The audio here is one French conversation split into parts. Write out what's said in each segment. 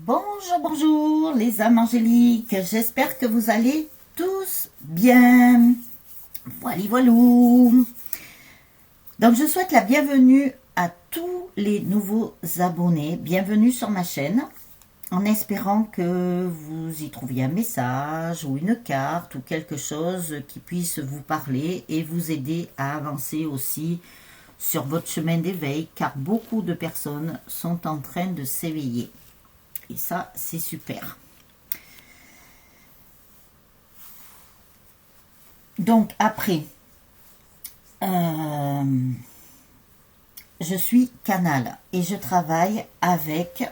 Bonjour, bonjour les âmes angéliques, j'espère que vous allez tous bien. Voilà, voilou. Donc je souhaite la bienvenue à tous les nouveaux abonnés. Bienvenue sur ma chaîne, en espérant que vous y trouviez un message ou une carte ou quelque chose qui puisse vous parler et vous aider à avancer aussi sur votre chemin d'éveil, car beaucoup de personnes sont en train de s'éveiller. Et ça, c'est super. Donc après, je suis canal et je travaille avec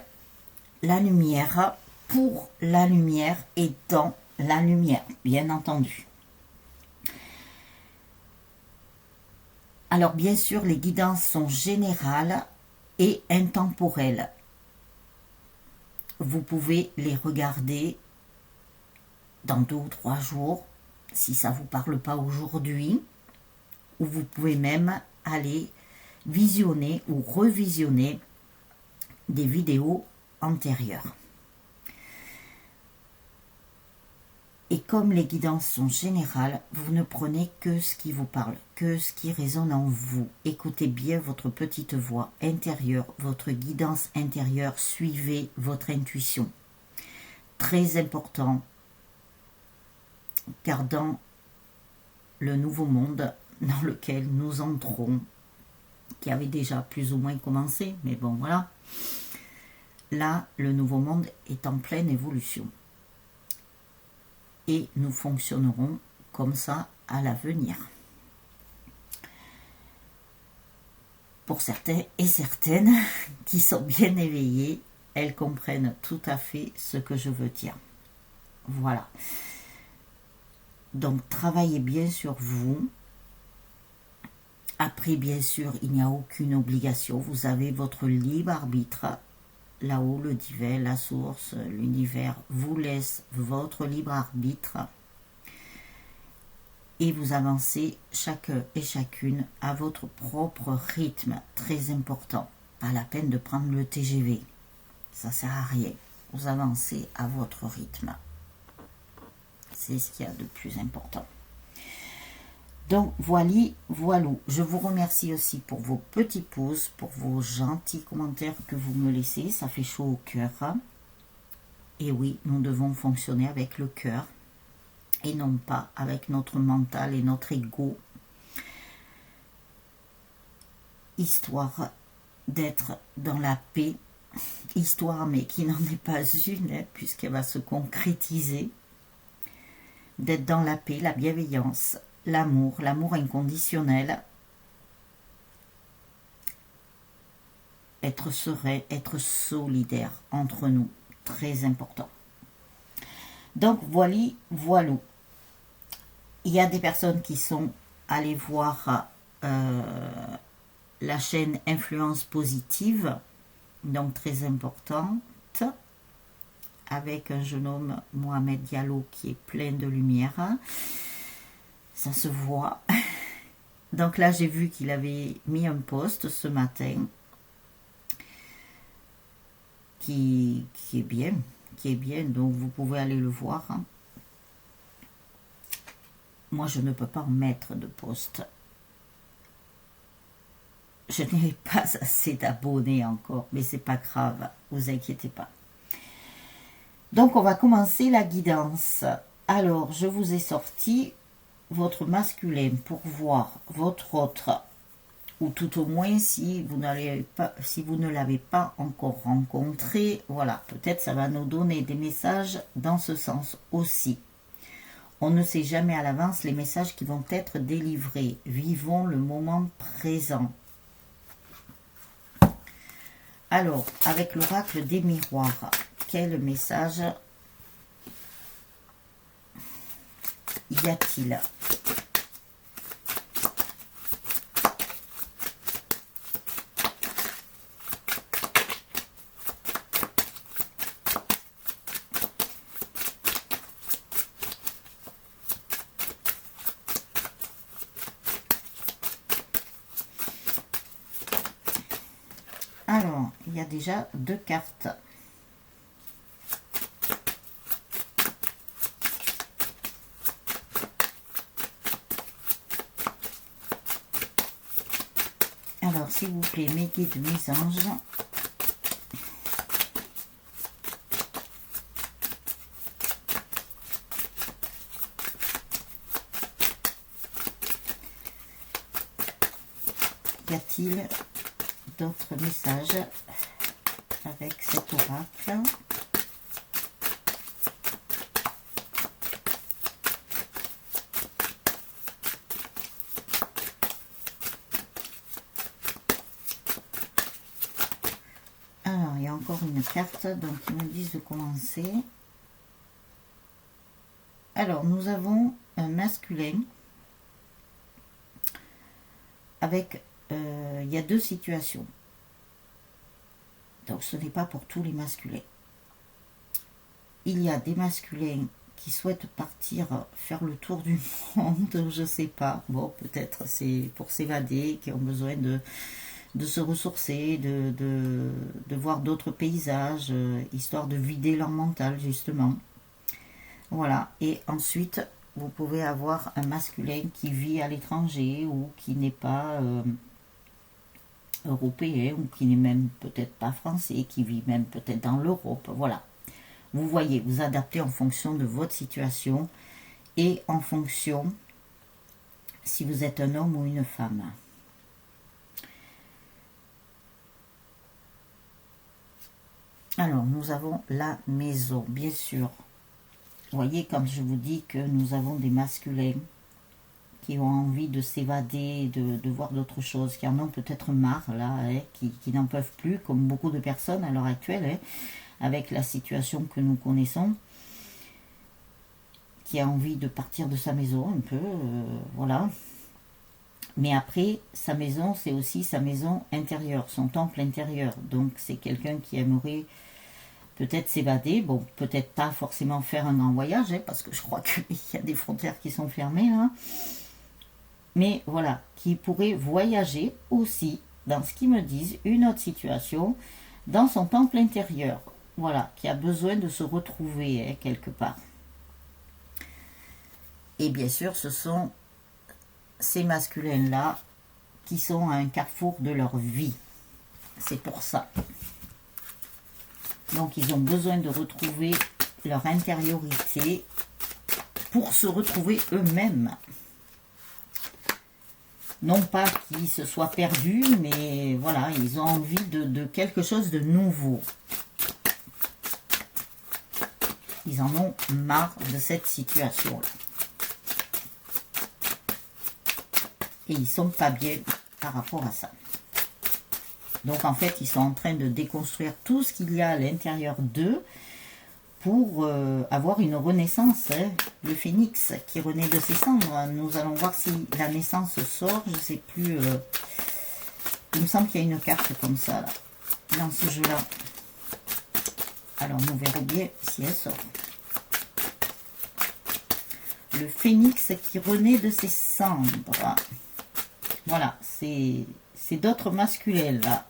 la lumière, pour la lumière et dans la lumière, bien entendu. Alors bien sûr, les guidances sont générales et intemporelles. Vous pouvez les regarder dans 2 ou 3 jours, si ça ne vous parle pas aujourd'hui, ou vous pouvez même aller visionner ou revisionner des vidéos antérieures. Et comme les guidances sont générales, vous ne prenez que ce qui vous parle, que ce qui résonne en vous. Écoutez bien votre petite voix intérieure, votre guidance intérieure, suivez votre intuition. Très important, car dans le nouveau monde dans lequel nous entrons, qui avait déjà plus ou moins commencé, mais bon voilà, là le nouveau monde est en pleine évolution. Et nous fonctionnerons comme ça à l'avenir. Pour certains et certaines qui sont bien éveillés, elles comprennent tout à fait ce que je veux dire. Voilà. Donc travaillez bien sur vous. Après, bien sûr, il n'y a aucune obligation. Vous avez votre libre arbitre. Là-haut, le divin, la source, l'univers vous laisse votre libre arbitre et vous avancez chacun et chacune à votre propre rythme, très important. Pas la peine de prendre le TGV, ça sert à rien. Vous avancez à votre rythme. C'est ce qu'il y a de plus important. Donc voilou. Je vous remercie aussi pour vos petits pouces, pour vos gentils commentaires que vous me laissez. Ça fait chaud au cœur. Et oui, nous devons fonctionner avec le cœur et non pas avec notre mental et notre ego. Histoire d'être dans la paix. Histoire, mais qui n'en est pas une, hein, puisqu'elle va se concrétiser. D'être dans la paix, la bienveillance, l'amour inconditionnel, être serein, être solidaire entre nous, très important. Donc voilou. Il y a des personnes qui sont allées voir la chaîne Influence Positive, donc très importante, avec un jeune homme, Mohamed Diallo, qui est plein de lumière. Ça se voit. Donc là, j'ai vu qu'il avait mis un post ce matin qui est bien. Donc vous pouvez aller le voir. Moi, je ne peux pas en mettre de post. Je n'ai pas assez d'abonnés encore, mais c'est pas grave, vous inquiétez pas. Donc, on va commencer la guidance. Alors, je vous ai sorti votre masculin pour voir votre autre, ou tout au moins si vous ne l'avez pas encore rencontré. Voilà, peut-être ça va nous donner des messages dans ce sens aussi. On ne sait jamais à l'avance les messages qui vont être délivrés. Vivons le moment présent. Alors, avec l'oracle des miroirs, quel message y a-t-il? Alors, il y a déjà 2 cartes. Alors, s'il vous plaît, mes guides, mes anges. Y a-t-il d'autres messages avec cet oracle? Alors, il y a encore une carte, donc ils me disent de commencer. Alors, nous avons un masculin avec, il y a deux situations. Donc, ce n'est pas pour tous les masculins. Il y a des masculins qui souhaitent partir faire le tour du monde, je sais pas. Bon, peut-être c'est pour s'évader, qui ont besoin de se ressourcer, de voir d'autres paysages, histoire de vider leur mental, justement. Voilà. Et ensuite, vous pouvez avoir un masculin qui vit à l'étranger ou qui n'est pas européen ou qui n'est même peut-être pas français, qui vit même peut-être dans l'Europe. Voilà. Vous voyez, vous adaptez en fonction de votre situation et en fonction si vous êtes un homme ou une femme. Alors, nous avons la maison, bien sûr. Vous voyez, comme je vous dis que nous avons des masculins qui ont envie de s'évader, de voir d'autres choses, qui en ont peut-être marre, là, hein, qui n'en peuvent plus, comme beaucoup de personnes à l'heure actuelle, hein, avec la situation que nous connaissons, qui a envie de partir de sa maison un peu, voilà. Mais après, sa maison, c'est aussi sa maison intérieure, son temple intérieur. Donc, c'est quelqu'un qui aimerait peut-être s'évader, bon, peut-être pas forcément faire un grand voyage, hein, parce que je crois qu'il y a des frontières qui sont fermées, là. Mais voilà, qui pourrait voyager aussi, dans ce qu'ils me disent, une autre situation, dans son temple intérieur. Voilà, qui a besoin de se retrouver, hein, quelque part. Et bien sûr, ce sont ces masculins-là qui sont à un carrefour de leur vie. C'est pour ça. Donc, ils ont besoin de retrouver leur intériorité pour se retrouver eux-mêmes. Non pas qu'ils se soient perdus, mais voilà, ils ont envie de quelque chose de nouveau. Ils en ont marre de cette situation-là. Et ils sont pas bien par rapport à ça. Donc en fait, ils sont en train de déconstruire tout ce qu'il y a à l'intérieur d'eux pour avoir une renaissance. Hein. Le phénix qui renaît de ses cendres. Nous allons voir si la naissance sort. Je ne sais plus. Il me semble qu'il y a une carte comme ça là, dans ce jeu-là. Alors nous verrons bien si elle sort. Le phénix qui renaît de ses cendres. Voilà, c'est d'autres masculins là.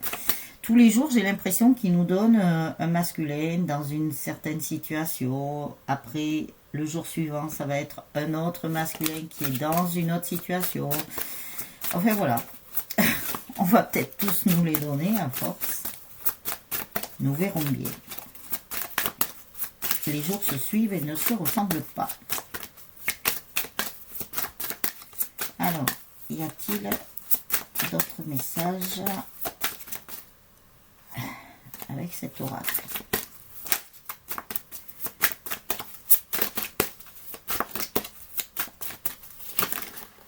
Tous les jours, j'ai l'impression qu'ils nous donnent un masculin dans une certaine situation. Après, le jour suivant, ça va être un autre masculin qui est dans une autre situation. Enfin, voilà. On va peut-être tous nous les donner à force. Nous verrons bien. Les jours se suivent et ne se ressemblent pas. Alors, y a-t-il d'autres messages avec cet oracle?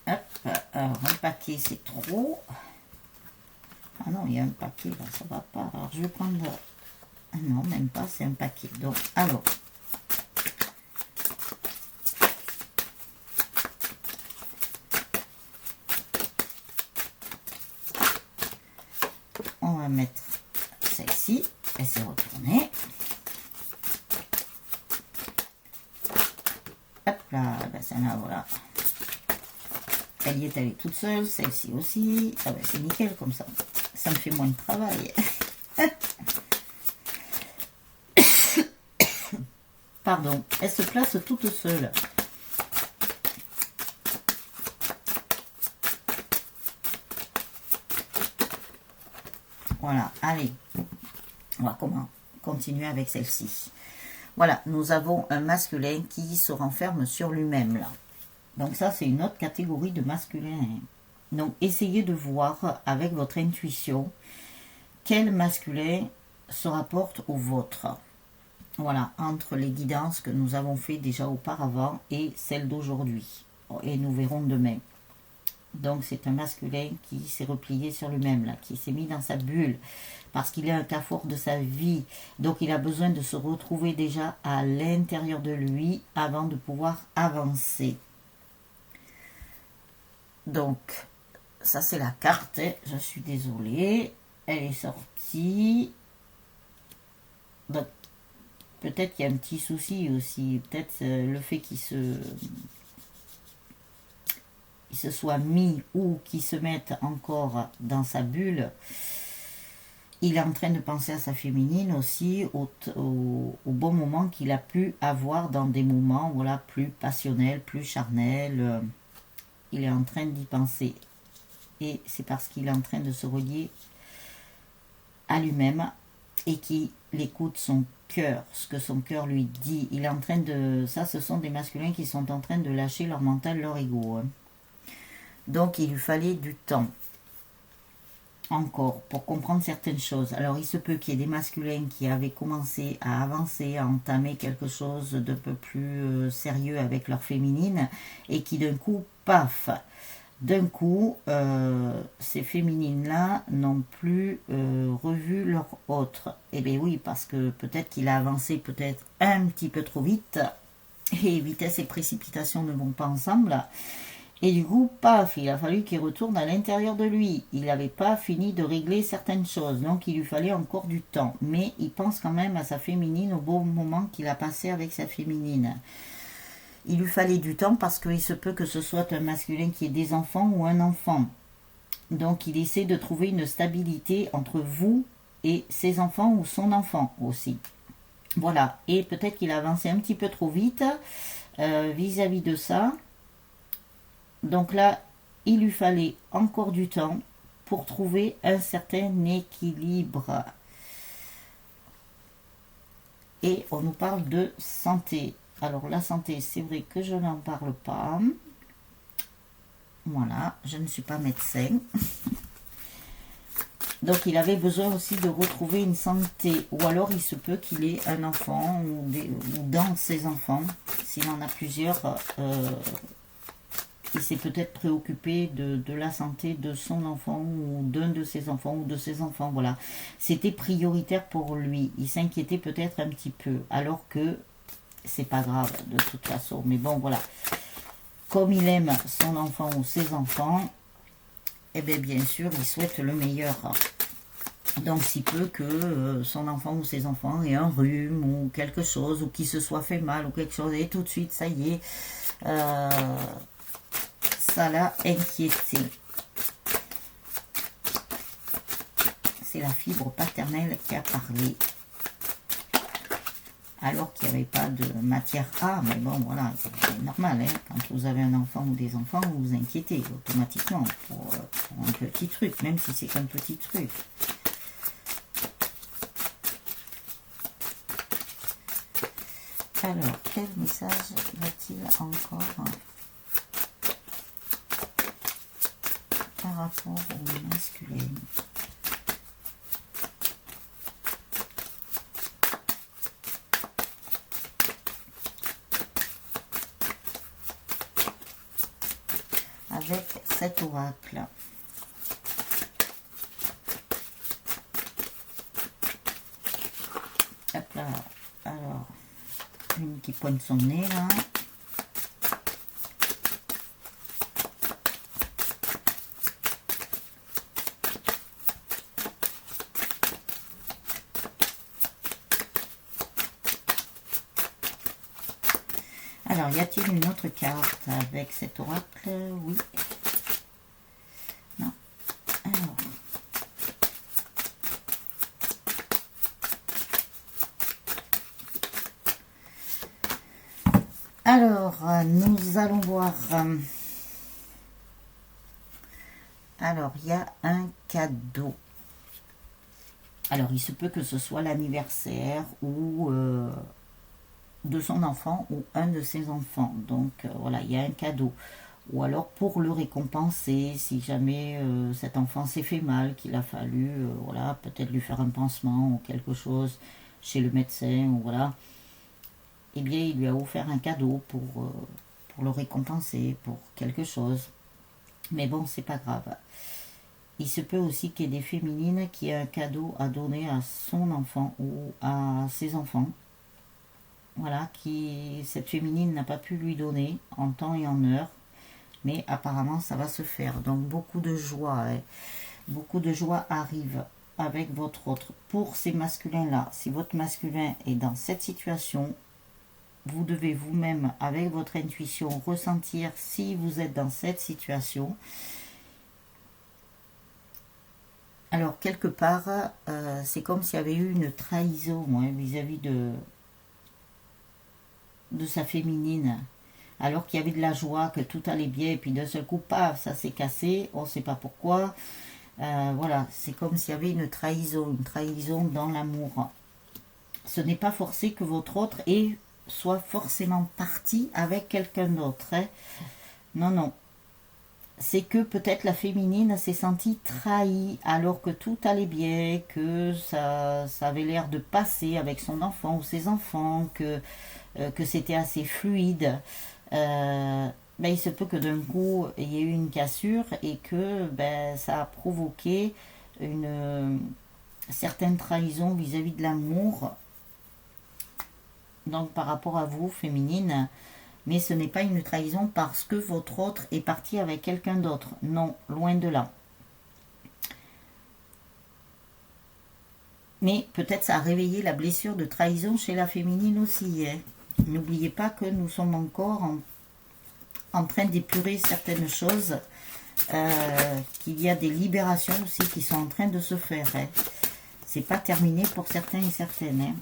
Hop, alors un paquet c'est trop. Ah non, il y a un paquet là, ça va pas. Alors je vais prendre. Ah non, même pas, c'est un paquet. Donc, alors. On va mettre celle-ci. Elle s'est retournée. Hop là, ben celle-là, voilà. Elle y est allée toute seule. Celle-ci aussi. Ah ben c'est nickel comme ça. Ça me fait moins de travail. Pardon. Elle se place toute seule. Voilà, allez, on va continuer avec celle-ci. Voilà, nous avons un masculin qui se renferme sur lui-même, là. Donc ça, c'est une autre catégorie de masculin. Donc, essayez de voir avec votre intuition quel masculin se rapporte au vôtre. Voilà, entre les guidances que nous avons fait déjà auparavant et celles d'aujourd'hui. Et nous verrons demain. Donc, c'est un masculin qui s'est replié sur lui-même, là, qui s'est mis dans sa bulle, parce qu'il est un carrefour de sa vie. Donc, il a besoin de se retrouver déjà à l'intérieur de lui avant de pouvoir avancer. Donc, ça c'est la carte, je suis désolée, elle est sortie. Donc, peut-être qu'il y a un petit souci aussi, peut-être le fait qu'il se soit mis ou qu'il se mette encore dans sa bulle. Il est en train de penser à sa féminine aussi au bon moment qu'il a pu avoir dans des moments, voilà, plus passionnels, plus charnels. Il est en train d'y penser. Et c'est parce qu'il est en train de se relier à lui-même et qu'il écoute son cœur, ce que son cœur lui dit. Il est en train de... Ça, ce sont des masculins qui sont en train de lâcher leur mental, leur ego. Hein. Donc, il lui fallait du temps. Encore, pour comprendre certaines choses. Alors, il se peut qu'il y ait des masculins qui avaient commencé à avancer, à entamer quelque chose d'un peu plus sérieux avec leur féminine et qui d'un coup, paf, d'un coup, ces féminines-là n'ont plus revu leur autre. Eh bien oui, parce que peut-être qu'il a avancé peut-être un petit peu trop vite, et vitesse et précipitation ne vont pas ensemble. Et du coup, paf, il a fallu qu'il retourne à l'intérieur de lui. Il n'avait pas fini de régler certaines choses, donc il lui fallait encore du temps. Mais il pense quand même à sa féminine au bon moment qu'il a passé avec sa féminine. Il lui fallait du temps parce qu'il se peut que ce soit un masculin qui ait des enfants ou un enfant. Donc il essaie de trouver une stabilité entre vous et ses enfants ou son enfant aussi. Voilà, et peut-être qu'il a avancé un petit peu trop vite vis-à-vis de ça. Donc là, il lui fallait encore du temps pour trouver un certain équilibre. Et on nous parle de santé. Alors la santé, c'est vrai que je n'en parle pas. Voilà, je ne suis pas médecin. Donc il avait besoin aussi de retrouver une santé. Ou alors il se peut qu'il ait un enfant ou dans ses enfants. S'il en a plusieurs, il s'est peut-être préoccupé de la santé de son enfant ou d'un de ses enfants ou de ses enfants. Voilà, c'était prioritaire pour lui. Il s'inquiétait peut-être un petit peu. Alors que c'est pas grave de toute façon. Mais bon, voilà. Comme il aime son enfant ou ses enfants, eh bien sûr, il souhaite le meilleur. Donc, s'il peut que son enfant ou ses enfants aient un rhume ou quelque chose, ou qu'il se soit fait mal ou quelque chose, et tout de suite, ça y est, ça l'a inquiété. C'est la fibre paternelle qui a parlé. Alors qu'il n'y avait pas de matière A, mais bon, voilà, c'est normal, hein, quand vous avez un enfant ou des enfants, vous vous inquiétez automatiquement pour un petit truc, même si c'est qu'un petit truc. Alors, quel message va-t-il encore par rapport au masculin ? Avec cet oracle. Hop là, alors, une qui pointe son nez là. Alors, y a-t-il une autre carte avec cet oracle? Oui. Non. Alors, nous allons voir. Alors, il y a un cadeau. Alors, il se peut que ce soit l'anniversaire ou de son enfant ou un de ses enfants. Donc, voilà, il y a un cadeau. Ou alors pour le récompenser, si jamais cet enfant s'est fait mal, qu'il a fallu, voilà, peut-être lui faire un pansement ou quelque chose chez le médecin, ou voilà, eh bien, il lui a offert un cadeau pour le récompenser, pour quelque chose. Mais bon, c'est pas grave. Il se peut aussi qu'il y ait des féminines qui aient un cadeau à donner à son enfant ou à ses enfants. Voilà, qui cette féminine n'a pas pu lui donner en temps et en heure. Mais apparemment, ça va se faire. Donc, beaucoup de joie. Hein. Beaucoup de joie arrive avec votre autre. Pour ces masculins-là, si votre masculin est dans cette situation, vous devez vous-même, avec votre intuition, ressentir si vous êtes dans cette situation. Alors, quelque part, c'est comme s'il y avait eu une trahison hein, vis-à-vis de sa féminine. Alors qu'il y avait de la joie, que tout allait bien, et puis d'un seul coup, paf, ça s'est cassé, on ne sait pas pourquoi. Voilà, c'est comme s'il y avait une trahison dans l'amour. Ce n'est pas forcé que votre autre soit forcément parti avec quelqu'un d'autre. Hein. Non, non. C'est que peut-être la féminine s'est sentie trahie alors que tout allait bien, que ça avait l'air de passer avec son enfant ou ses enfants, que c'était assez fluide. Ben, il se peut que d'un coup il y ait eu une cassure et que ben, ça a provoqué une certaine trahison vis-à-vis de l'amour. Donc par rapport à vous, féminine, mais ce n'est pas une trahison parce que votre autre est parti avec quelqu'un d'autre. Non, loin de là. Mais peut-être ça a réveillé la blessure de trahison chez la féminine aussi. Hein. N'oubliez pas que nous sommes encore en train d'épurer certaines choses, qu'il y a des libérations aussi qui sont en train de se faire. Hein. C'est pas terminé pour certains et certaines. Hein.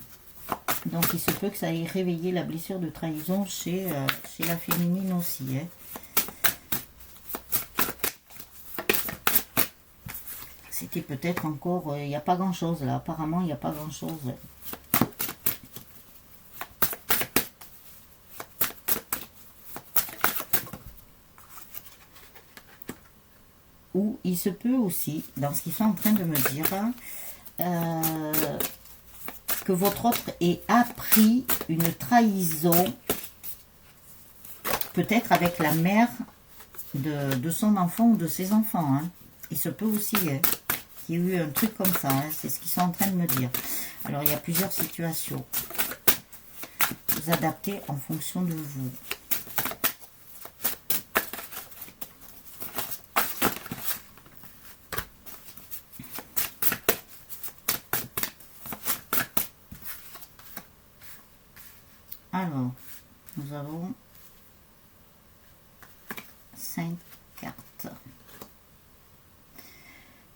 Donc il se peut que ça ait réveillé la blessure de trahison chez la féminine aussi. Hein. C'était peut-être encore... Il n'y a pas grand-chose là. Apparemment, il n'y a pas grand-chose. Ou il se peut aussi, dans ce qu'ils sont en train de me dire, que votre autre ait appris une trahison, peut-être avec la mère de son enfant ou de ses enfants. Hein. Il se peut aussi qu'il y ait eu un truc comme ça. Hein. C'est ce qu'ils sont en train de me dire. Alors, il y a plusieurs situations. Vous adaptez en fonction de vous. Alors, nous avons 5 cartes.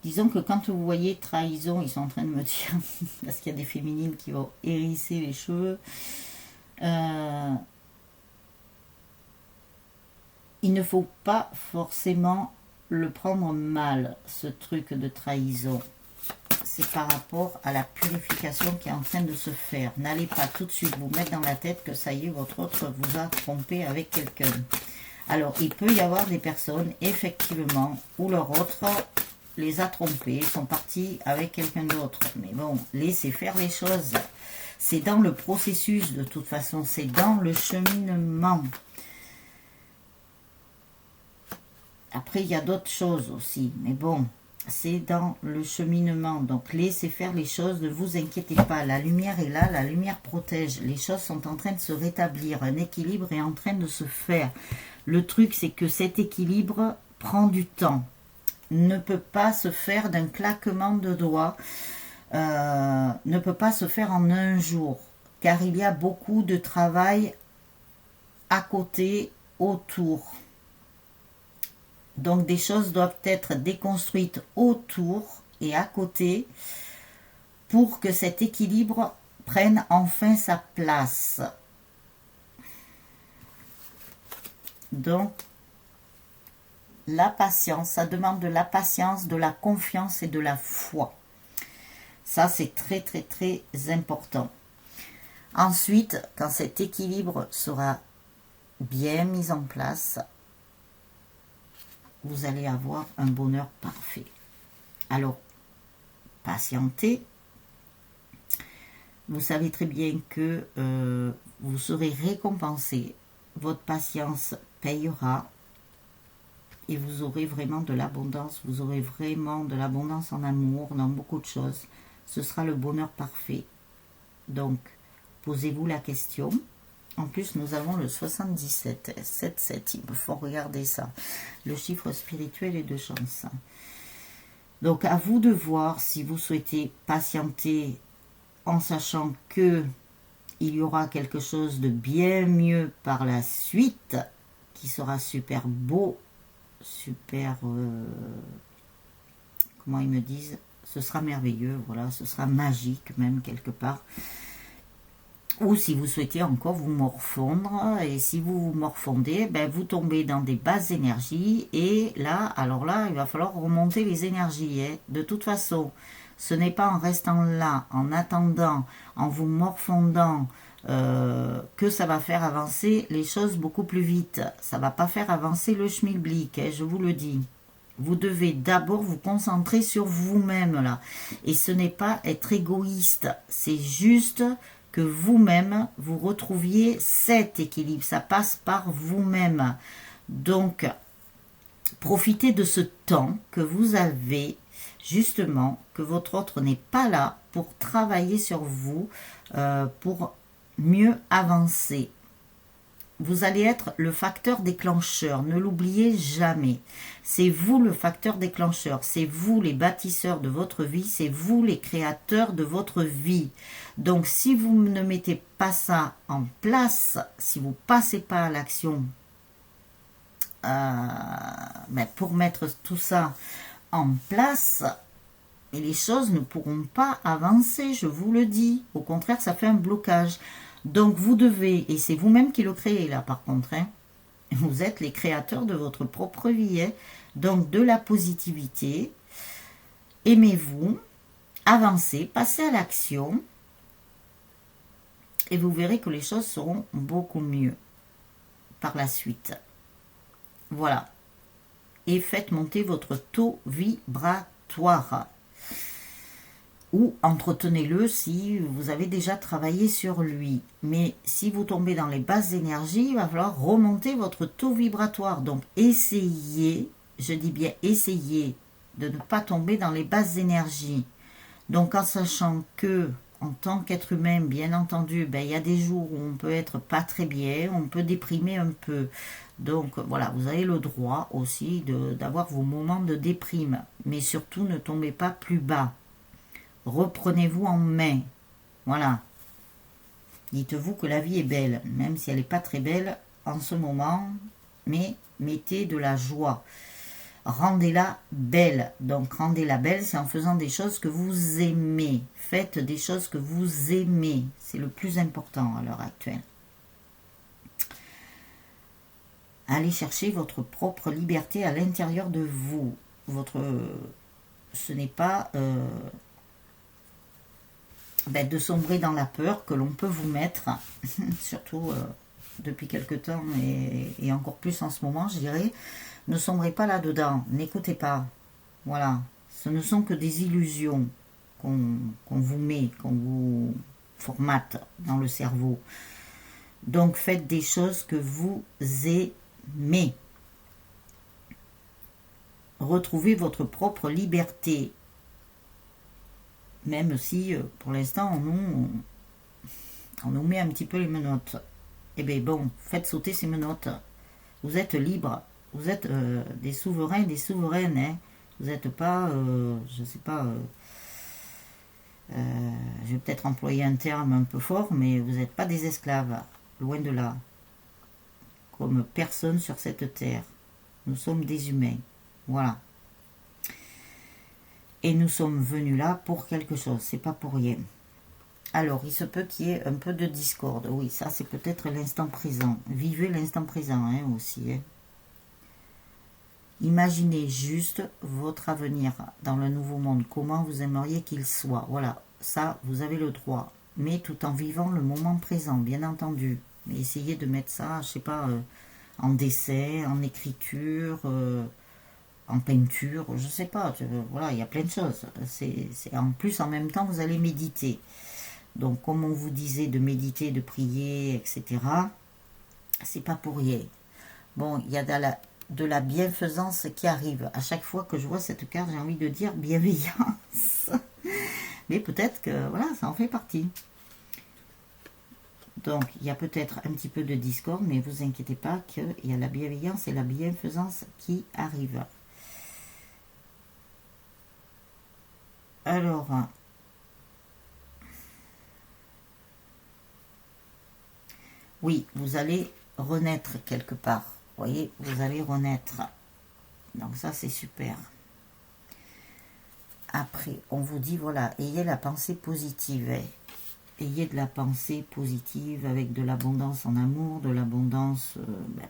Disons que quand vous voyez trahison, ils sont en train de me dire, parce qu'il y a des féminines qui vont hérisser les cheveux, il ne faut pas forcément le prendre mal, ce truc de trahison. C'est par rapport à la purification qui est en train de se faire. N'allez pas tout de suite vous mettre dans la tête que ça y est, votre autre vous a trompé avec quelqu'un. Alors, il peut y avoir des personnes, effectivement, où leur autre les a trompés, sont partis avec quelqu'un d'autre. Mais bon, laissez faire les choses. C'est dans le processus, de toute façon. C'est dans le cheminement. Après, il y a d'autres choses aussi. Mais bon, c'est dans le cheminement. Donc, laissez faire les choses. Ne vous inquiétez pas. La lumière est là. La lumière protège. Les choses sont en train de se rétablir. Un équilibre est en train de se faire. Le truc, c'est que cet équilibre prend du temps. Ne peut pas se faire d'un claquement de doigts. Ne peut pas se faire en un jour. Car il y a beaucoup de travail à côté, autour. Donc des choses doivent être déconstruites autour et à côté pour que cet équilibre prenne enfin sa place. Donc la patience, ça demande de la patience, de la confiance et de la foi. Ça, c'est très, très, très important. Ensuite, quand cet équilibre sera bien mis en place, vous allez avoir un bonheur parfait. Alors, patientez. Vous savez très bien que vous serez récompensé. Votre patience payera et vous aurez vraiment de l'abondance. Vous aurez vraiment de l'abondance en amour, dans beaucoup de choses. Ce sera le bonheur parfait. Donc, posez-vous la question. En plus, nous avons le 77, 7, il me faut regarder ça. Le chiffre spirituel est de chance. Donc, à vous de voir si vous souhaitez patienter en sachant que il y aura quelque chose de bien mieux par la suite, qui sera super beau, super... comment ils me disent, ce sera merveilleux, voilà, ce sera magique même quelque part. Ou si vous souhaitez encore vous morfondre, et si vous vous morfondez, ben vous tombez dans des basses énergies, et là, alors là, il va falloir remonter les énergies. Hein. De toute façon, ce n'est pas en restant là, en attendant, en vous morfondant, que ça va faire avancer les choses beaucoup plus vite. Ça ne va pas faire avancer le schmilblick, hein, je vous le dis. Vous devez d'abord vous concentrer sur vous-même là. Et ce n'est pas être égoïste, c'est juste que vous-même, vous retrouviez cet équilibre. Ça passe par vous-même. Donc, profitez de ce temps que vous avez, justement, que votre autre n'est pas là pour travailler sur vous, pour mieux avancer. Vous allez être le facteur déclencheur, ne l'oubliez jamais. C'est vous le facteur déclencheur, c'est vous les bâtisseurs de votre vie, c'est vous les créateurs de votre vie. Donc si vous ne mettez pas ça en place, si vous ne passez pas à l'action pour mettre tout ça en place, les choses ne pourront pas avancer, je vous le dis. Au contraire, ça fait un blocage. Donc vous devez, et c'est vous-même qui le créez là par contre, hein, vous êtes les créateurs de votre propre vie, hein, donc de la positivité, aimez-vous, avancez, passez à l'action, et vous verrez que les choses seront beaucoup mieux par la suite. Voilà. Et faites monter votre taux vibratoire. Ou entretenez-le si vous avez déjà travaillé sur lui. Mais si vous tombez dans les basses énergies, il va falloir remonter votre taux vibratoire. Donc essayez, je dis bien essayez, de ne pas tomber dans les basses énergies. Donc en sachant que, en tant qu'être humain, bien entendu, il y a des jours où on peut être pas très bien, on peut déprimer un peu. Donc voilà, vous avez le droit aussi d'avoir vos moments de déprime. Mais surtout, ne tombez pas plus bas. Reprenez-vous en main. Voilà. Dites-vous que la vie est belle, même si elle n'est pas très belle en ce moment, mais mettez de la joie. Rendez-la belle. Donc, rendez-la belle, c'est en faisant des choses que vous aimez. Faites des choses que vous aimez. C'est le plus important à l'heure actuelle. Allez chercher votre propre liberté à l'intérieur de vous. Ce n'est pas... de sombrer dans la peur que l'on peut vous mettre, surtout depuis quelque temps et encore plus en ce moment, je dirais, ne sombrez pas là-dedans, n'écoutez pas. Voilà, ce ne sont que des illusions qu'on vous met, qu'on vous formate dans le cerveau. Donc faites des choses que vous aimez. Retrouvez votre propre liberté. Même si, pour l'instant, on nous met un petit peu les menottes. Eh bien, bon, faites sauter ces menottes. Vous êtes libres. Vous êtes des souverains et des souveraines. Hein. Vous n'êtes pas, je ne sais pas, je vais peut-être employer un terme un peu fort, mais vous n'êtes pas des esclaves. Loin de là. Comme personne sur cette terre. Nous sommes des humains. Voilà. Et nous sommes venus là pour quelque chose, c'est pas pour rien. Alors, il se peut qu'il y ait un peu de discorde. Oui, ça c'est peut-être l'instant présent. Vivez l'instant présent hein, aussi. Hein. Imaginez juste votre avenir dans le nouveau monde, comment vous aimeriez qu'il soit. Voilà, ça, vous avez le droit, mais tout en vivant le moment présent, bien entendu. Mais essayez de mettre ça, je sais pas, en dessin, en écriture, en peinture, je sais pas. Voilà, il y a plein de choses. En plus, en même temps, vous allez méditer. Donc, comme on vous disait de méditer, de prier, etc., c'est pas pour rien. Bon, il y a de la bienfaisance qui arrive. À chaque fois que je vois cette carte, j'ai envie de dire bienveillance. Mais peut-être que, voilà, ça en fait partie. Donc, il y a peut-être un petit peu de discorde, mais vous inquiétez pas qu'il y a la bienveillance et la bienfaisance qui arrivent. Alors, oui, vous allez renaître quelque part. Vous voyez, vous allez renaître. Donc ça, c'est super. Après, on vous dit, voilà, ayez la pensée positive. Ayez de la pensée positive avec de l'abondance en amour, de l'abondance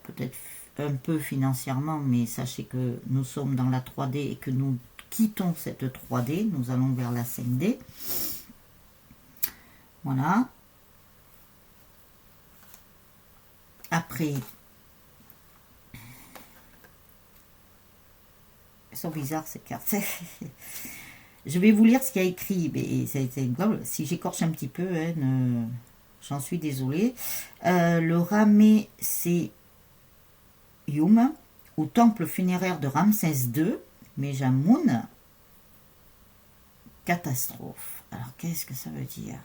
peut-être un peu financièrement, mais sachez que nous sommes dans la 3D et que nous quittons cette 3D, nous allons vers la 5D. Voilà. Après, elles sont bizarres ces cartes. Je vais vous lire ce qu'il y a écrit, mais si j'écorche un petit peu, hein, j'en suis désolée. Le Ramesséum, au temple funéraire de Ramsès II, Mejamoun, catastrophe. Alors, qu'est-ce que ça veut dire?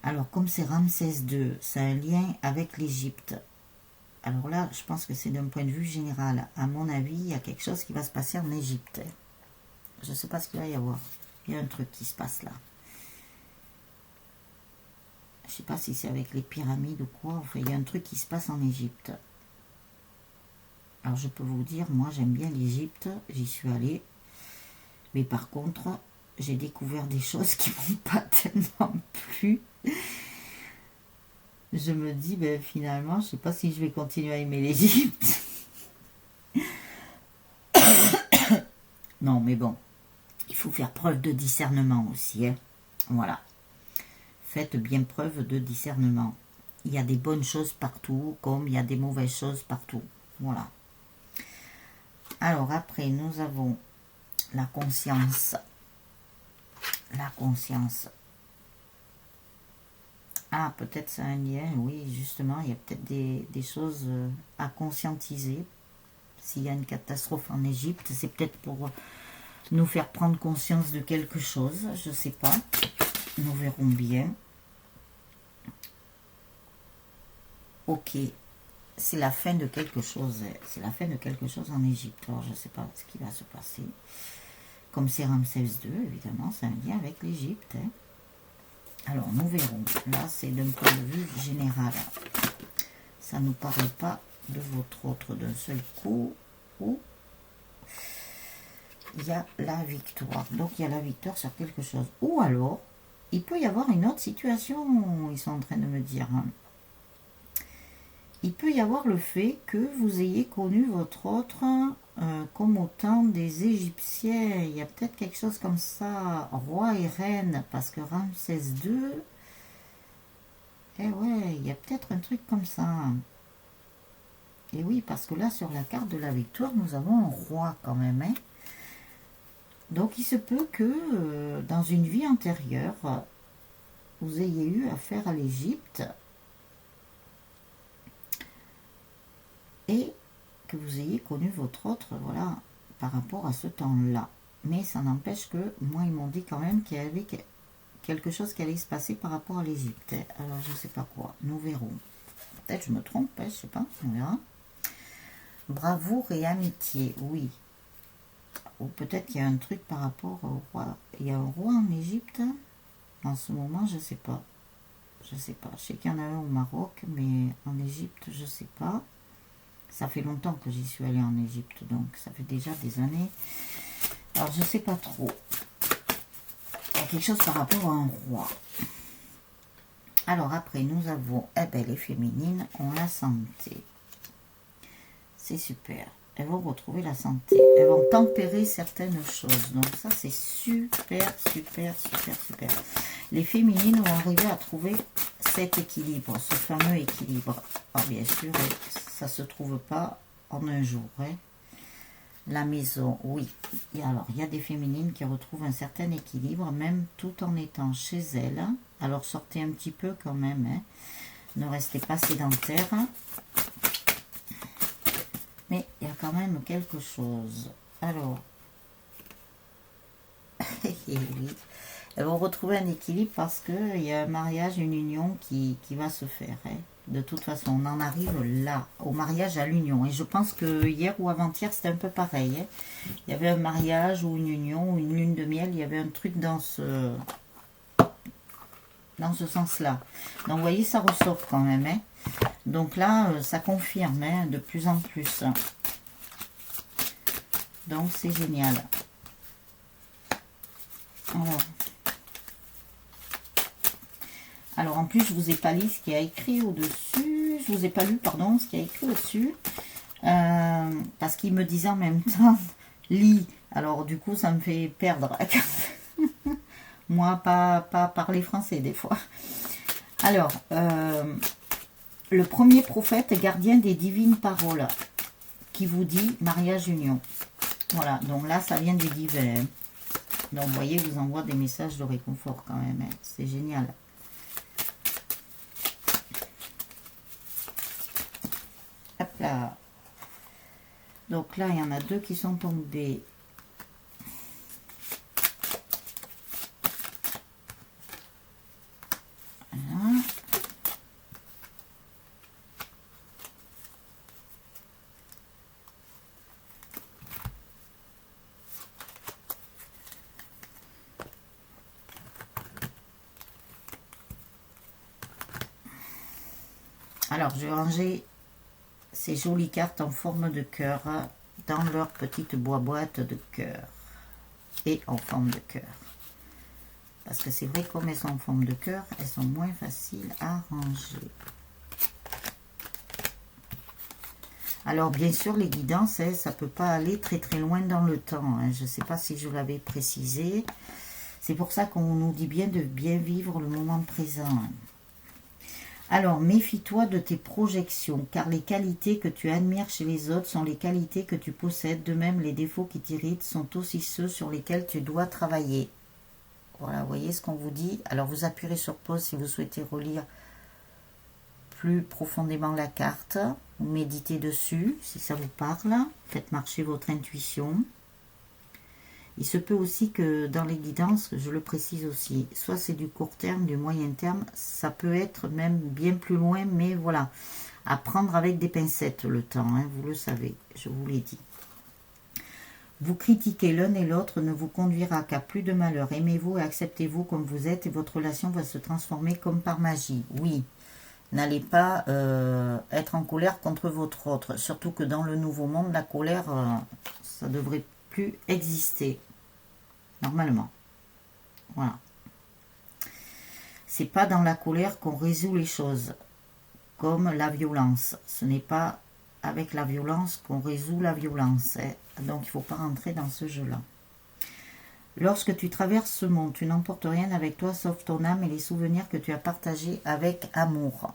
Alors, comme c'est Ramsès II, c'est un lien avec l'Égypte. Alors là, je pense que c'est d'un point de vue général. À mon avis, il y a quelque chose qui va se passer en Égypte. Je ne sais pas ce qu'il va y avoir. Il y a un truc qui se passe là. Je ne sais pas si c'est avec les pyramides ou quoi. Enfin, il y a un truc qui se passe en Égypte. Alors, je peux vous dire, moi, j'aime bien l'Égypte. J'y suis allée. Mais par contre, j'ai découvert des choses qui ne m'ont pas tellement plu. Je me dis, ben, finalement, je ne sais pas si je vais continuer à aimer l'Égypte. Non, mais bon. Il faut faire preuve de discernement aussi. Hein. Voilà. Faites bien preuve de discernement. Il y a des bonnes choses partout, comme il y a des mauvaises choses partout. Voilà. Alors après, nous avons la conscience. La conscience. Ah, peut-être c'est un lien, oui, justement, il y a peut-être des choses à conscientiser. S'il y a une catastrophe en Égypte, c'est peut-être pour nous faire prendre conscience de quelque chose, je ne sais pas. Nous verrons bien. Ok, c'est la fin de quelque chose. C'est la fin de quelque chose en Égypte. Alors, je ne sais pas ce qui va se passer. Comme c'est Ramsès II, évidemment, c'est un lien avec l'Égypte. Hein. Alors, nous verrons. Là, c'est d'un point de vue général. Ça ne nous parle pas de votre autre d'un seul coup. Où il y a la victoire. Donc, il y a la victoire sur quelque chose. Ou alors, il peut y avoir une autre situation, ils sont en train de me dire. Hein. Il peut y avoir le fait que vous ayez connu votre autre comme au temps des Égyptiens. Il y a peut-être quelque chose comme ça, roi et reine, parce que Ramsès II, eh ouais, il y a peut-être un truc comme ça. Et oui, parce que là, sur la carte de la victoire, nous avons un roi quand même. Hein. Donc, il se peut que dans une vie antérieure, vous ayez eu affaire à l'Égypte et que vous ayez connu votre autre, voilà, par rapport à ce temps-là. Mais ça n'empêche que, moi, ils m'ont dit quand même qu'il y avait quelque chose qui allait se passer par rapport à l'Égypte. Alors, je ne sais pas quoi. Nous verrons. Peut-être je me trompe, je ne sais pas. On verra. Bravoure et amitié, oui. Ou peut-être qu'il y a un truc par rapport au roi. Il y a un roi en Égypte en ce moment, je ne sais pas. Je ne sais pas. Je sais qu'il y en a un au Maroc, mais en Égypte, je ne sais pas. Ça fait longtemps que j'y suis allée en Égypte, donc ça fait déjà des années. Alors, je ne sais pas trop. Il y a quelque chose par rapport à un roi. Alors, après, nous avons, les féminines ont la santé. C'est super. elles vont retrouver la santé. Elles vont tempérer certaines choses. Donc ça, c'est super, super, super, super. Les féminines vont arriver à trouver cet équilibre, ce fameux équilibre. Alors bien sûr, ça ne se trouve pas en un jour. Hein. La maison, oui. Et alors, il y a des féminines qui retrouvent un certain équilibre, même tout en étant chez elles. Alors, sortez un petit peu quand même. Hein. Ne restez pas sédentaire. Mais il y a quand même quelque chose. Alors, oui. Elles vont retrouver un équilibre parce qu'il y a un mariage, une union qui va se faire. Hein. De toute façon, on en arrive là, au mariage, à l'union. Et je pense que hier ou avant-hier, c'était un peu pareil. Hein. Il y avait un mariage ou une union ou une lune de miel. Il y avait un truc dans ce sens-là. Donc, vous voyez, ça ressort quand même. Hein. Donc là, ça confirme hein, de plus en plus. Donc, c'est génial. Alors, en plus, je vous ai pas lu ce qu'il y a écrit au-dessus. Je vous ai pas lu, pardon, ce qu'il y a écrit au-dessus. Parce qu'il me disait en même temps, lis. Alors, du coup, ça me fait perdre. Moi, pas parler français, des fois. Alors, le premier prophète, gardien des divines paroles, qui vous dit mariage union. Voilà, donc là, ça vient des divins. Donc, vous voyez, je vous envoie des messages de réconfort quand même. Hein. C'est génial. Hop là. Donc là, il y en a deux qui sont tombés. Voilà. Alors, je vais ranger ces jolies cartes en forme de cœur dans leur petite boîte de cœur et en forme de cœur. Parce que c'est vrai, comme elles sont en forme de cœur, elles sont moins faciles à ranger. Alors, bien sûr, les guidances, hein, ça ne peut pas aller très très loin dans le temps. Hein. Je ne sais pas si je l'avais précisé. C'est pour ça qu'on nous dit bien de bien vivre le moment présent. Hein. Alors, méfie-toi de tes projections, car les qualités que tu admires chez les autres sont les qualités que tu possèdes. De même, les défauts qui t'irritent sont aussi ceux sur lesquels tu dois travailler. Voilà, vous voyez ce qu'on vous dit. Alors, vous appuierez sur pause si vous souhaitez relire plus profondément la carte. Vous méditez dessus, si ça vous parle. Faites marcher votre intuition. Il se peut aussi que dans les guidances, je le précise aussi, soit c'est du court terme, du moyen terme, ça peut être même bien plus loin, mais voilà, à prendre avec des pincettes le temps, hein, vous le savez, je vous l'ai dit. Vous critiquer l'un et l'autre ne vous conduira qu'à plus de malheur. Aimez-vous et acceptez-vous comme vous êtes et votre relation va se transformer comme par magie. Oui, n'allez pas être en colère contre votre autre, surtout que dans le nouveau monde, la colère, ça devrait plus exister. Normalement. Voilà. C'est pas dans la colère qu'on résout les choses, comme la violence. Ce n'est pas avec la violence qu'on résout la violence. Hein. Donc, il ne faut pas rentrer dans ce jeu-là. Lorsque tu traverses ce monde, tu n'emportes rien avec toi sauf ton âme et les souvenirs que tu as partagés avec amour.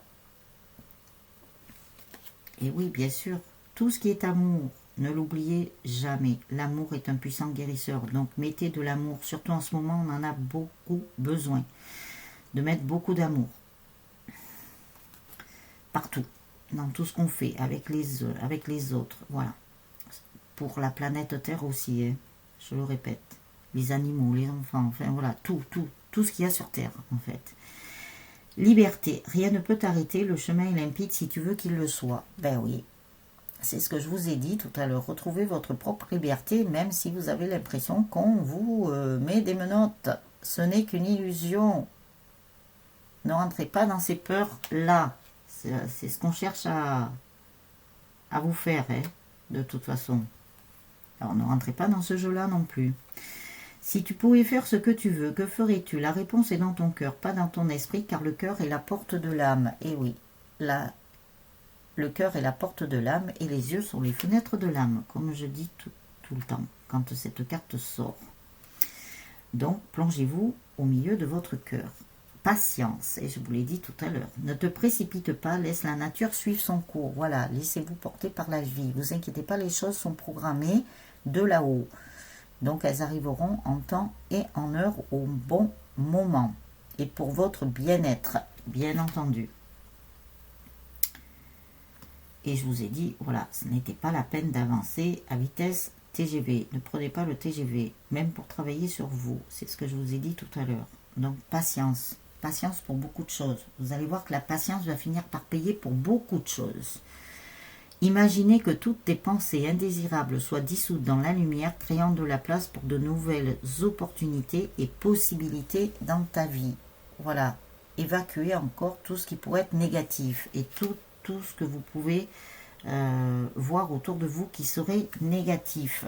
Et oui, bien sûr, tout ce qui est amour, ne l'oubliez jamais. L'amour est un puissant guérisseur. Donc, mettez de l'amour. Surtout en ce moment, on en a beaucoup besoin. De mettre beaucoup d'amour. Partout. Dans tout ce qu'on fait. Avec les autres. Voilà. Pour la planète Terre aussi. Hein, je le répète. Les animaux, les enfants. Enfin, voilà. Tout ce qu'il y a sur Terre, en fait. Liberté. Rien ne peut t'arrêter. Le chemin est limpide si tu veux qu'il le soit. Ben oui. C'est ce que je vous ai dit tout à l'heure. Retrouvez votre propre liberté, même si vous avez l'impression qu'on vous met des menottes. Ce n'est qu'une illusion. Ne rentrez pas dans ces peurs-là. C'est ce qu'on cherche à vous faire, hein, de toute façon. Alors, ne rentrez pas dans ce jeu-là non plus. Si tu pouvais faire ce que tu veux, que ferais-tu? La réponse est dans ton cœur, pas dans ton esprit, car le cœur est la porte de l'âme. Et oui, là, le cœur est la porte de l'âme et les yeux sont les fenêtres de l'âme, comme je dis tout le temps quand cette carte sort. Donc, plongez-vous au milieu de votre cœur. Patience, et je vous l'ai dit tout à l'heure. Ne te précipite pas, laisse la nature suivre son cours. Voilà, laissez-vous porter par la vie. Vous inquiétez pas, les choses sont programmées de là-haut. Donc, elles arriveront en temps et en heure au bon moment. Et pour votre bien-être, bien entendu. Et je vous ai dit, voilà, ce n'était pas la peine d'avancer à vitesse TGV. Ne prenez pas le TGV, même pour travailler sur vous. C'est ce que je vous ai dit tout à l'heure. Donc, patience. Patience pour beaucoup de choses. Vous allez voir que la patience va finir par payer pour beaucoup de choses. Imaginez que toutes tes pensées indésirables soient dissoutes dans la lumière, créant de la place pour de nouvelles opportunités et possibilités dans ta vie. Voilà. Évacuez encore tout ce qui pourrait être négatif et tout ce que vous pouvez voir autour de vous qui serait négatif.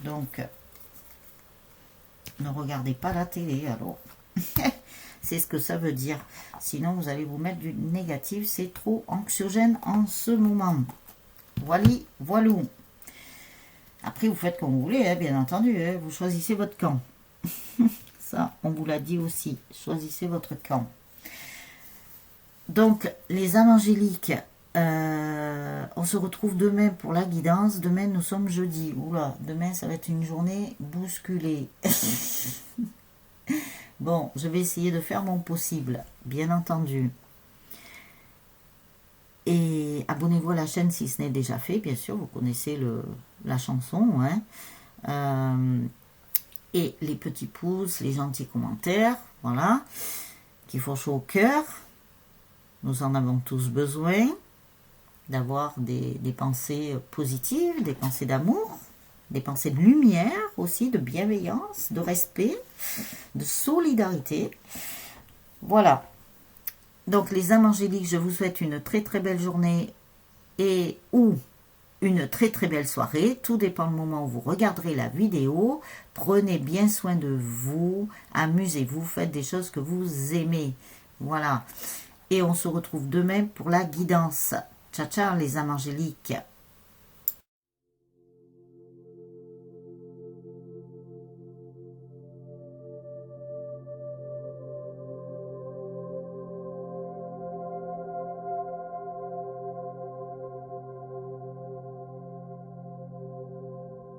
Donc, ne regardez pas la télé alors. C'est ce que ça veut dire. Sinon, vous allez vous mettre du négatif. C'est trop anxiogène en ce moment. Voilou. Après, vous faites comme vous voulez, hein, bien entendu. Hein, vous choisissez votre camp. Ça, on vous l'a dit aussi. Choisissez votre camp. Donc, les âmes angéliques, on se retrouve demain pour la guidance. Demain, nous sommes jeudi. Oula, demain, ça va être une journée bousculée. Bon, je vais essayer de faire mon possible, bien entendu. Et abonnez-vous à la chaîne si ce n'est déjà fait, bien sûr, vous connaissez la chanson. Hein. Et les petits pouces, les gentils commentaires, voilà, qui font chaud au cœur. Nous en avons tous besoin, d'avoir des pensées positives, des pensées d'amour, des pensées de lumière aussi, de bienveillance, de respect, de solidarité. Voilà. Donc les âmes angéliques, je vous souhaite une très très belle journée et ou une très très belle soirée. Tout dépend du moment où vous regarderez la vidéo. Prenez bien soin de vous, amusez-vous, faites des choses que vous aimez. Voilà. Et on se retrouve demain pour la guidance. Ciao ciao les âmes angéliques.